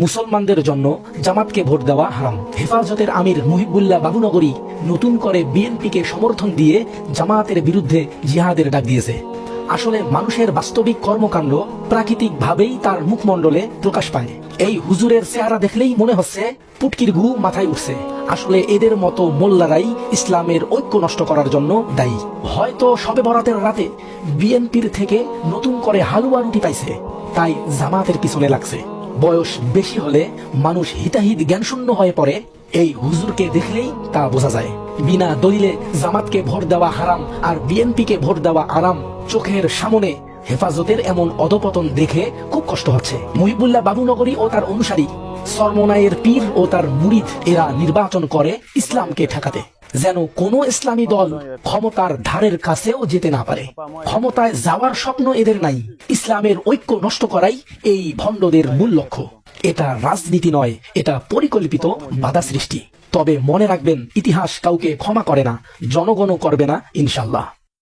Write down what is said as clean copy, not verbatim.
মুসলমানদের জন্য জামাতকে ভোট দেওয়া হারাম। হেফাজতের আমির মুহিবুল্লাহ বাবুনগরী নতুন করে বিএনপিকে সমর্থন দিয়ে জামাতের বিরুদ্ধে জিহাদের ডাক দিয়েছে। আসলে মানুষের বাস্তবিক কর্মকাণ্ড প্রাকৃতিকভাবেই তার মুখমণ্ডলে প্রকাশ পায়। এই হুজুরের চেহারা দেখলেই মনে হচ্ছে পুটকির ঘু মাথায় উঠছে। আসলে এদের মতো মোল্লারাই ইসলামের ঐক্য নষ্ট করার জন্য দায়ী। হয়তো শবে বরাতের রাতে বিএনপির থেকে নতুন করে হালুয়া রুটি পাইছে, তাই জামাতের পিছনে লাগছে। বয়স বেশি হলে মানুষ হিতাহিত জ্ঞানশূন্য হয়ে পড়ে, এই হুজুরকে দেখলেই তা বোঝা যায়। বিনা দলিলে জামাতকে ভোট দেওয়া হারাম আর বিএনপিকে ভোট দেওয়া আরাম। চোখের সামনে হেফাজতের এমন অধপতন দেখে খুব কষ্ট হচ্ছে। মুহিবুল্লাহ বাবুনগরী ও তার অনুসারী, সরমনায়ের পীর ও তার মুরিদ এরা নির্বাচন করে ইসলামকে ঠেকাতে, যেন কোনো ইসলামী দল ক্ষমতার ধারের কাছেও যেতে না পারে। ক্ষমতায় যাওয়ার স্বপ্ন এদের নাই। ইসলামের ঐক্য নষ্ট করাই এই ভণ্ডদের মূল লক্ষ্য। এটা রাজনীতি নয়, এটা পরিকল্পিত বাধা সৃষ্টি। তবে মনে রাখবেন, ইতিহাস কাউকে ক্ষমা করে না, জনগণও করবে না ইনশাল্লাহ।